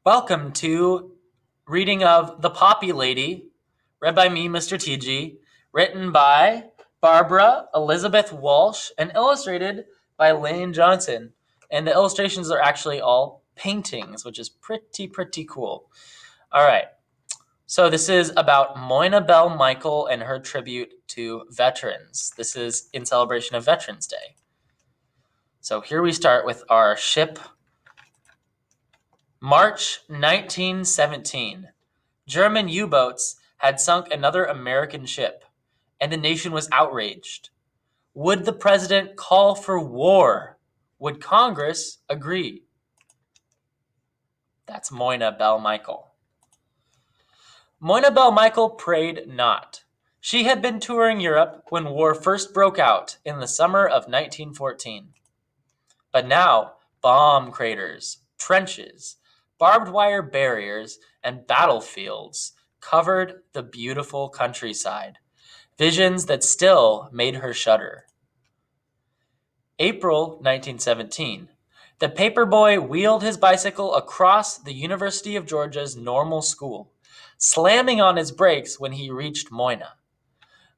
Welcome to reading of The Poppy Lady, read by me, Mr. TG, written by Barbara Elizabeth Walsh, and illustrated by Lane Johnson. And the illustrations are actually all paintings, which is pretty cool. All right, so this is about Moina Bell Michael and her tribute to veterans. This is in celebration of Veterans Day. So here we start with our ship. March 1917. German U-boats had sunk another American ship, and the nation was outraged. Would the president call for war? Would Congress agree? That's Moina Bell Michael. Moina Bell Michael prayed not. She had been touring Europe when war first broke out in the summer of 1914. But now, bomb craters, trenches, barbed wire barriers, and battlefields covered the beautiful countryside, visions that still made her shudder. April 1917. The paperboy wheeled his bicycle across the University of Georgia's normal school, slamming on his brakes when he reached Moina.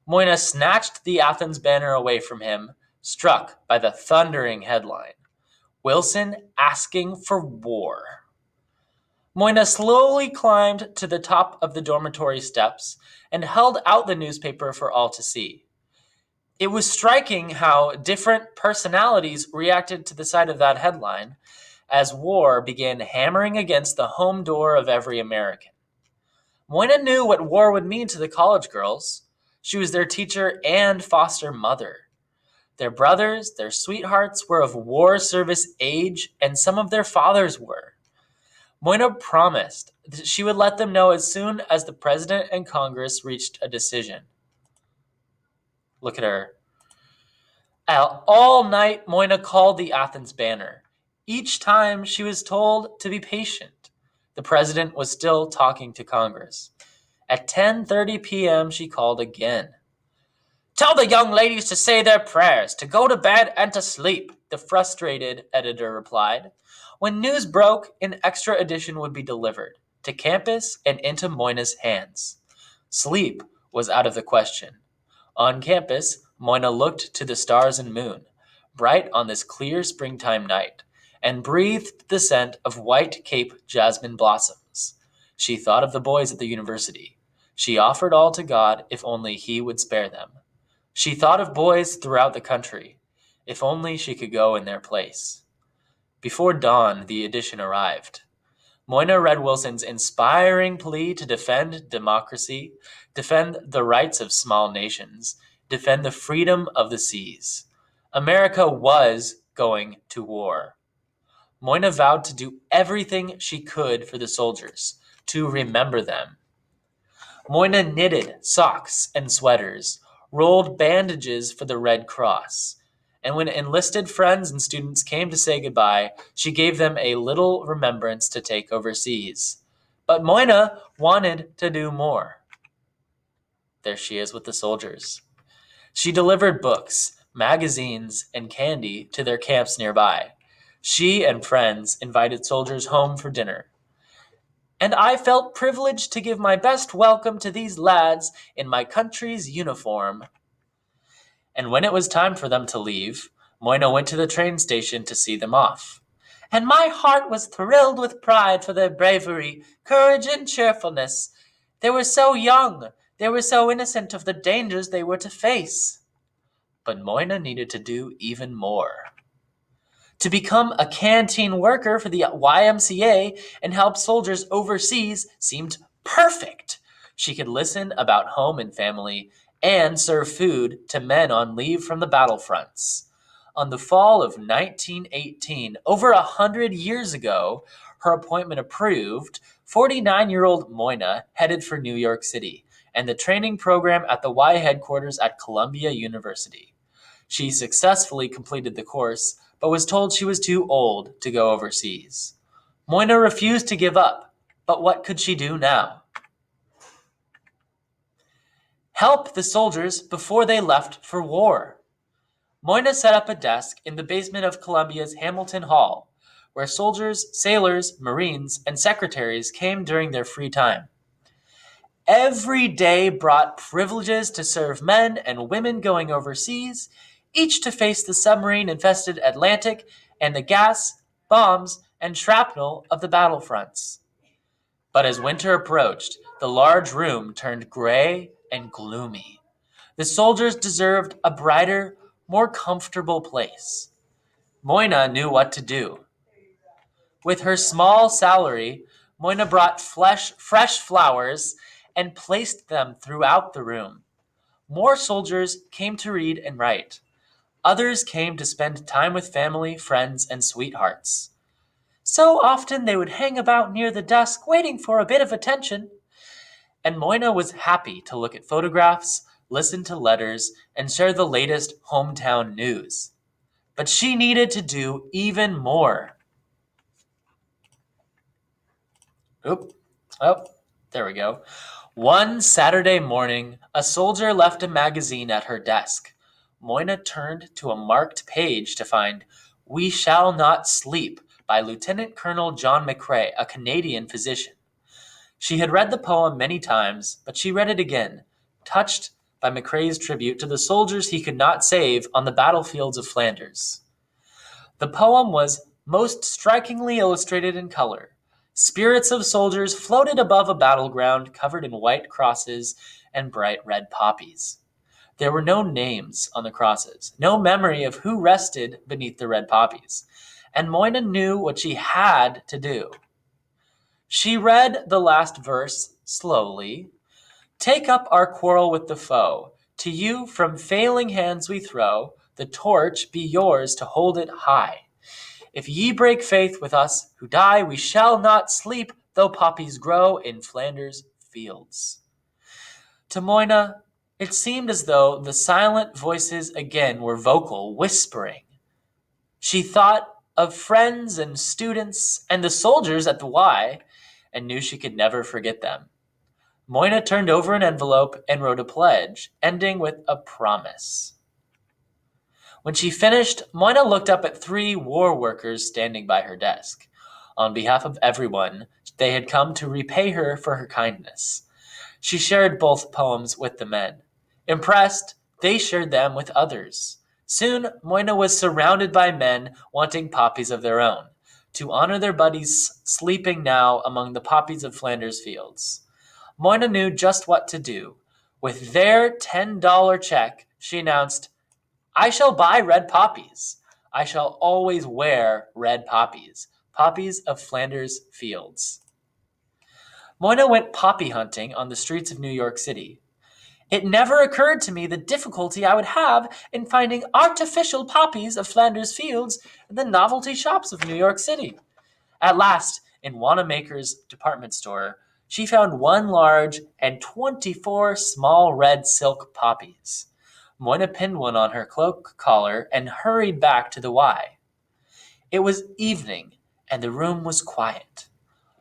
Moina snatched the Athens banner away from him, struck by the thundering headline, Wilson asking for war. Moina slowly climbed to the top of the dormitory steps and held out the newspaper for all to see. It was striking how different personalities reacted to the sight of that headline as war began hammering against the home door of every American. Moina knew what war would mean to the college girls. She was their teacher and foster mother. Their brothers, their sweethearts were of war service age, and some of their fathers were. Moina promised that she would let them know as soon as the president and Congress reached a decision. Look at her. All night, Moina called the Athens banner. Each time she was told to be patient. The president was still talking to Congress. At 10:30 p.m., she called again. Tell the young ladies to say their prayers, to go to bed and to sleep, the frustrated editor replied. When news broke, an extra edition would be delivered to campus and into Moina's hands. Sleep was out of the question. On campus, Moina looked to the stars and moon, bright on this clear springtime night, and breathed the scent of white Cape jasmine blossoms. She thought of the boys at the university. She offered all to God if only He would spare them. She thought of boys throughout the country, if only she could go in their place. Before dawn, the edition arrived. Moina read Wilson's inspiring plea to defend democracy, defend the rights of small nations, defend the freedom of the seas. America was going to war. Moina vowed to do everything she could for the soldiers, to remember them. Moina knitted socks and sweaters, rolled bandages for the Red Cross. And when enlisted friends and students came to say goodbye, she gave them a little remembrance to take overseas. But Moina wanted to do more. There she is with the soldiers. She delivered books, magazines, and candy to their camps nearby. She and friends invited soldiers home for dinner. And I felt privileged to give my best welcome to these lads in my country's uniform. And when it was time for them to leave, Moina went to the train station to see them off. And my heart was thrilled with pride for their bravery, courage, and cheerfulness. They were so young, they were so innocent of the dangers they were to face. But Moina needed to do even more. To become a canteen worker for the YMCA and help soldiers overseas seemed perfect. She could listen about home and family and serve food to men on leave from the battlefronts. On the fall of 1918, over 100 years ago, her appointment approved, 49-year-old Moina headed for New York City and the training program at the Y headquarters at Columbia University. She successfully completed the course, but was told she was too old to go overseas. Moina refused to give up, but what could she do now? Help the soldiers before they left for war. Moina set up a desk in the basement of Columbia's Hamilton Hall, where soldiers, sailors, marines, and secretaries came during their free time. Every day brought privileges to serve men and women going overseas, each to face the submarine-infested Atlantic and the gas, bombs, and shrapnel of the battlefronts. But as winter approached, the large room turned gray and gloomy. The soldiers deserved a brighter, more comfortable place. Moina knew what to do. With her small salary, Moina brought fresh flowers and placed them throughout the room. More soldiers came to read and write. Others came to spend time with family, friends, and sweethearts. So often they would hang about near the desk waiting for a bit of attention. And Moina was happy to look at photographs, listen to letters, and share the latest hometown news. But she needed to do even more. Oop. Oh, there we go. One Saturday morning, a soldier left a magazine at her desk. Moina turned to a marked page to find We Shall Not Sleep by Lieutenant Colonel John McCrae, a Canadian physician. She had read the poem many times, but she read it again, touched by McCrae's tribute to the soldiers he could not save on the battlefields of Flanders. The poem was most strikingly illustrated in color. Spirits of soldiers floated above a battleground covered in white crosses and bright red poppies. There were no names on the crosses, no memory of who rested beneath the red poppies, and Moina knew what she had to do. She read the last verse slowly. Take up our quarrel with the foe. To you from failing hands we throw. The torch be yours to hold it high. If ye break faith with us who die, we shall not sleep, though poppies grow in Flanders fields. To Moina, it seemed as though the silent voices again were vocal, whispering. She thought of friends and students and the soldiers at the Y, and knew she could never forget them. Moina turned over an envelope and wrote a pledge, ending with a promise. When she finished, Moina looked up at 3 war workers standing by her desk. On behalf of everyone, they had come to repay her for her kindness. She shared both poems with the men. Impressed, they shared them with others. Soon, Moina was surrounded by men wanting poppies of their own, to honor their buddies sleeping now among the poppies of Flanders fields. Moina knew just what to do. With their $10 check, she announced, I shall buy red poppies. I shall always wear red poppies. Poppies of Flanders fields. Moina went poppy hunting on the streets of New York City. It never occurred to me the difficulty I would have in finding artificial poppies of Flanders fields in the novelty shops of New York City. At last, in Wanamaker's department store, she found 1 large and 24 small red silk poppies. Moina pinned one on her cloak collar and hurried back to the Y. It was evening, and the room was quiet.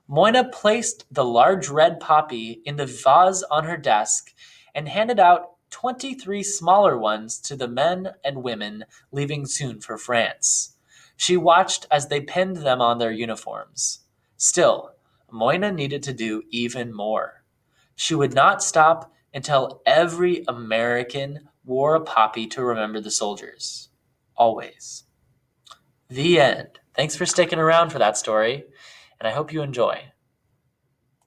Moina placed the large red poppy in the vase on her desk and handed out 23 smaller ones to the men and women leaving soon for France. She watched as they pinned them on their uniforms. Still, Moina needed to do even more. She would not stop until every American wore a poppy to remember the soldiers. Always. The end. Thanks for sticking around for that story, and I hope you enjoy.